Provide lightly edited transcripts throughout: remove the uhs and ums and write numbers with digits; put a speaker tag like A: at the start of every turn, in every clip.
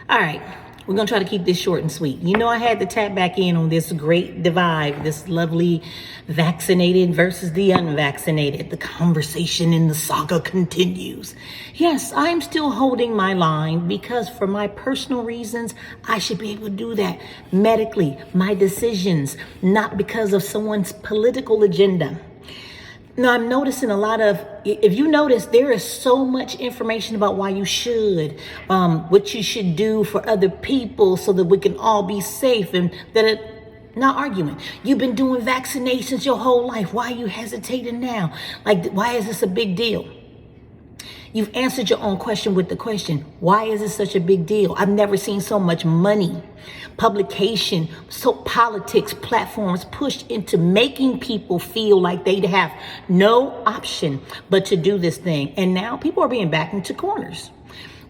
A: All right, we're going to try to keep this short and sweet. You know, I had to tap back in on this great divide, this lovely vaccinated versus the unvaccinated. The conversation in the saga continues. Yes, I'm still holding my line because for my personal reasons, I should be able to do that medically, my decisions, not because of someone's political agenda. Now, I'm noticing a lot of, if you notice, there is so much information about why you should, what you should do for other people so that we can all be safe and that it, not arguing. You've been doing vaccinations your whole life. Why are you hesitating now? Like, why is this a big deal? You've answered your own question with the question, why is it such a big deal? I've never seen so much money, publication, so politics, platforms pushed into making people feel like they have no option but to do this thing. And now people are being backed into corners.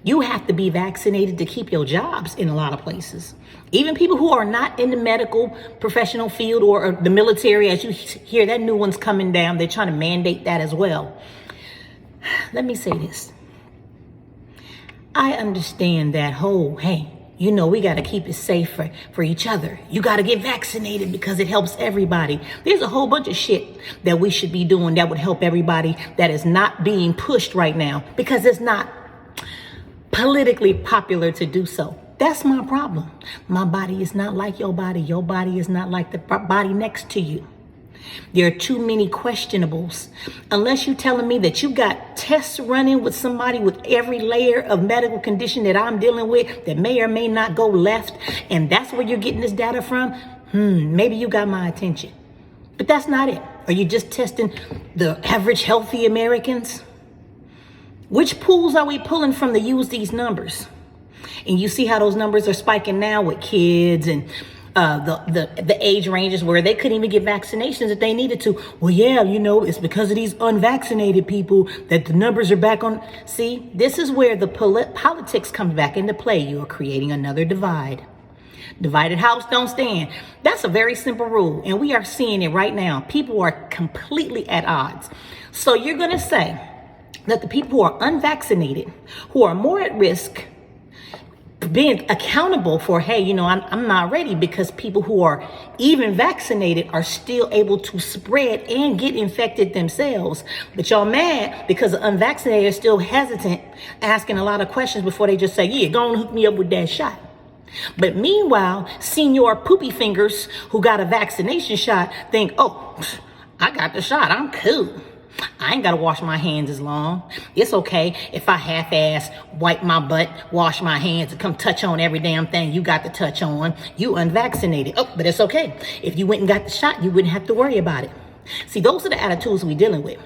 A: You have to be vaccinated to keep your jobs in a lot of places. Even people who are not in the medical professional field or the military, as you hear that new one's coming down, they're trying to mandate that as well. Let me say this. I understand that whole, hey, you know, we got to keep it safe for each other. You got to get vaccinated because it helps everybody. There's a whole bunch of shit that we should be doing that would help everybody that is not being pushed right now because it's not politically popular to do so. That's my problem. My body is not like your body. Your body is not like the body next to you. There are too many questionables. Unless you're telling me that you got tests running with somebody with every layer of medical condition that I'm dealing with that may or may not go left, and that's where you're getting this data from, maybe you got my attention. But that's not it. Are you just testing the average healthy Americans? Which pools are we pulling from to use these numbers? And you see how those numbers are spiking now with kids and the age ranges where they couldn't even get vaccinations if they needed to. Well, yeah, you know, it's because of these unvaccinated people that the numbers are back on. See, this is where the politics comes back into play. You are creating another divide. Divided house don't stand. That's a very simple rule. And we are seeing it right now. People are completely at odds. So you're going to say that the people who are unvaccinated, who are more at risk, being accountable for, hey, you know, I'm not ready because people who are even vaccinated are still able to spread and get infected themselves. But y'all mad because the unvaccinated are still hesitant, asking a lot of questions before they just say, yeah, go on and hook me up with that shot. But meanwhile, senior poopy fingers who got a vaccination shot think, oh, I got the shot. I'm cool. I ain't got to wash my hands as long. It's okay if I half-ass wipe my butt, wash my hands, and come touch on every damn thing you got to touch on. You unvaccinated. Oh, but it's okay. If you went and got the shot, you wouldn't have to worry about it. See, those are the attitudes we're dealing with.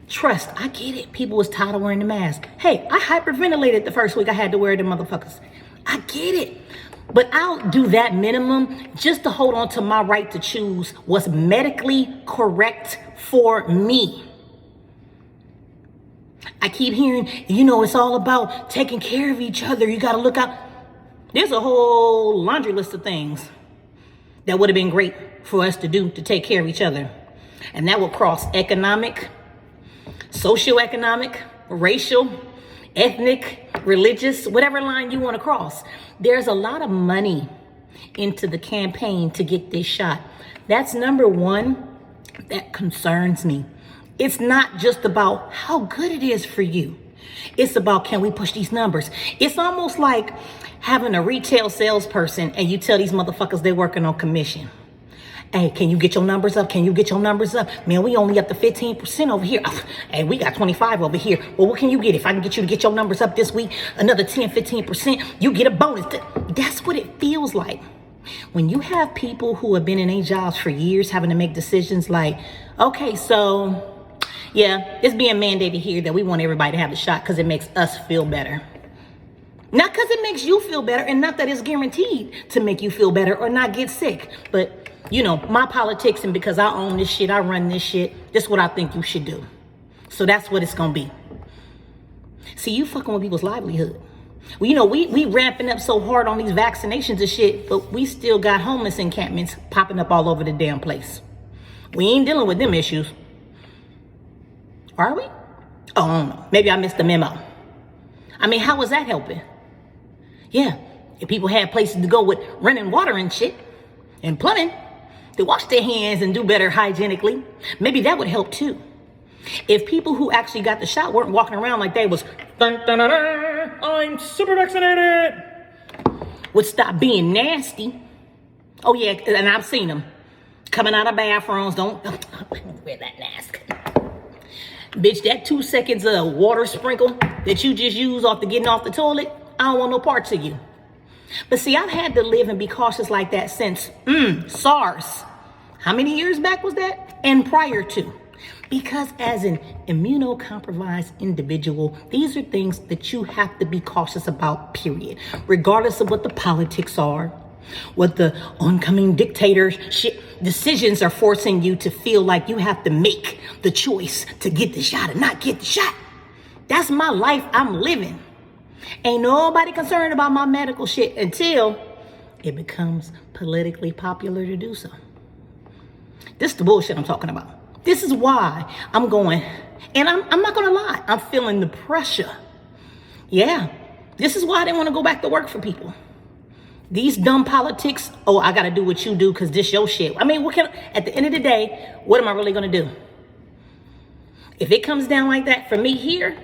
A: Trust, I get it. People was tired of wearing the mask. Hey, I hyperventilated the first week I had to wear them motherfuckers. I get it. But I'll do that minimum just to hold on to my right to choose what's medically correct for me. I keep hearing, you know, it's all about taking care of each other. You got to look out. There's a whole laundry list of things that would have been great for us to do to take care of each other. And that will cross economic, socioeconomic, racial, ethnic, religious, whatever line you want to cross. There's a lot of money into the campaign to get this shot. That's number one that concerns me. It's not just about how good it is for you. It's about, can we push these numbers? It's almost like having a retail salesperson and you tell these motherfuckers they're working on commission. Hey, can you get your numbers up? Can you get your numbers up? Man, we only up to 15% over here. Hey, we got 25 over here. Well, what can you get? If I can get you to get your numbers up this week, another 10, 15%, you get a bonus. That's what it feels like. When you have people who have been in their jobs for years having to make decisions like, okay, so yeah, it's being mandated here that we want everybody to have the shot because it makes us feel better. Not because it makes you feel better, and not that it's guaranteed to make you feel better or not get sick. But, you know, my politics, and because I own this shit, I run this shit, this is what I think you should do. So that's what it's going to be. See, you fucking with people's livelihood. Well, you know, we ramping up so hard on these vaccinations and shit, but we still got homeless encampments popping up all over the damn place. We ain't dealing with them issues. Are we? Oh, I don't know. Maybe I missed the memo. I mean, how was that helping? Yeah, if people had places to go with running water and shit and plumbing to wash their hands and do better hygienically, maybe that would help too. If people who actually got the shot weren't walking around like they was, dun, dun, dun, dun, I'm super vaccinated, would stop being nasty. Oh yeah, and I've seen them coming out of bathrooms. Don't wear that mask. Bitch, that 2 seconds of water sprinkle that you just used off the getting off the toilet, I don't want no parts of you. But see, I've had to live and be cautious like that since SARS. How many years back was that? And prior to. Because as an immunocompromised individual, these are things that you have to be cautious about, period. Regardless of what the politics are, what the oncoming dictatorship decisions are forcing you to feel like you have to make the choice to get the shot or not get the shot. That's my life I'm living. Ain't nobody concerned about my medical shit until it becomes politically popular to do so. This is the bullshit I'm talking about. This is why I'm going, and I'm not gonna lie, I'm feeling the pressure. Yeah, this is why I didn't want to go back to work for people. These dumb politics, oh, I gotta do what you do because this your shit. I mean, at the end of the day, what am I really gonna do? If it comes down like that for me here,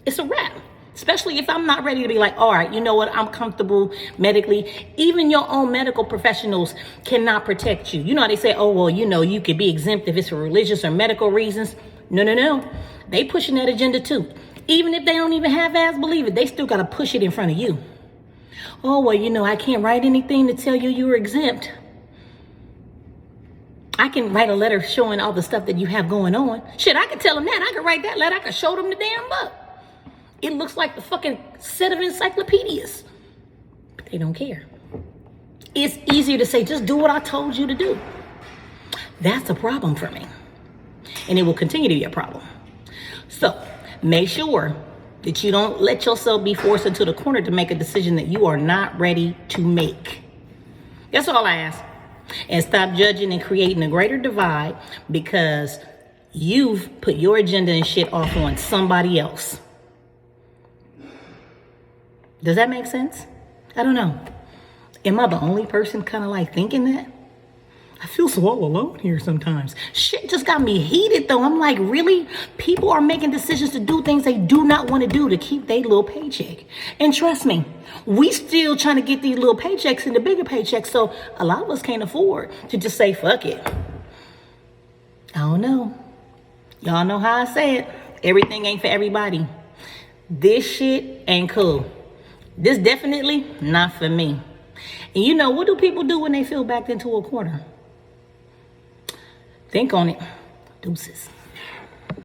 A: it's a wrap. Especially if I'm not ready to be like, all right, you know what? I'm comfortable medically. Even your own medical professionals cannot protect you. You know how they say, oh, well, you know, you could be exempt if it's for religious or medical reasons. No. They pushing that agenda too. Even if they don't even have ass believe it, they still got to push it in front of you. Oh, well, you know, I can't write anything to tell you you're exempt. I can write a letter showing all the stuff that you have going on. Shit, I could tell them that. I could write that letter. I could show them the damn book. It looks like the fucking set of encyclopedias. But they don't care. It's easier to say, just do what I told you to do. That's a problem for me. And it will continue to be a problem. So make sure that you don't let yourself be forced into the corner to make a decision that you are not ready to make. That's all I ask. And stop judging and creating a greater divide because you've put your agenda and shit off on somebody else. Does that make sense? I don't know. Am I the only person kind of like thinking that? I feel so all alone here sometimes. Shit just got me heated though. I'm like, really? People are making decisions to do things they do not want to do to keep their little paycheck. And trust me, we still trying to get these little paychecks into bigger paychecks. So a lot of us can't afford to just say, fuck it. I don't know. Y'all know how I say it. Everything ain't for everybody. This shit ain't cool. This definitely not for me. And you know, what do people do when they feel backed into a corner? Think on it. Deuces.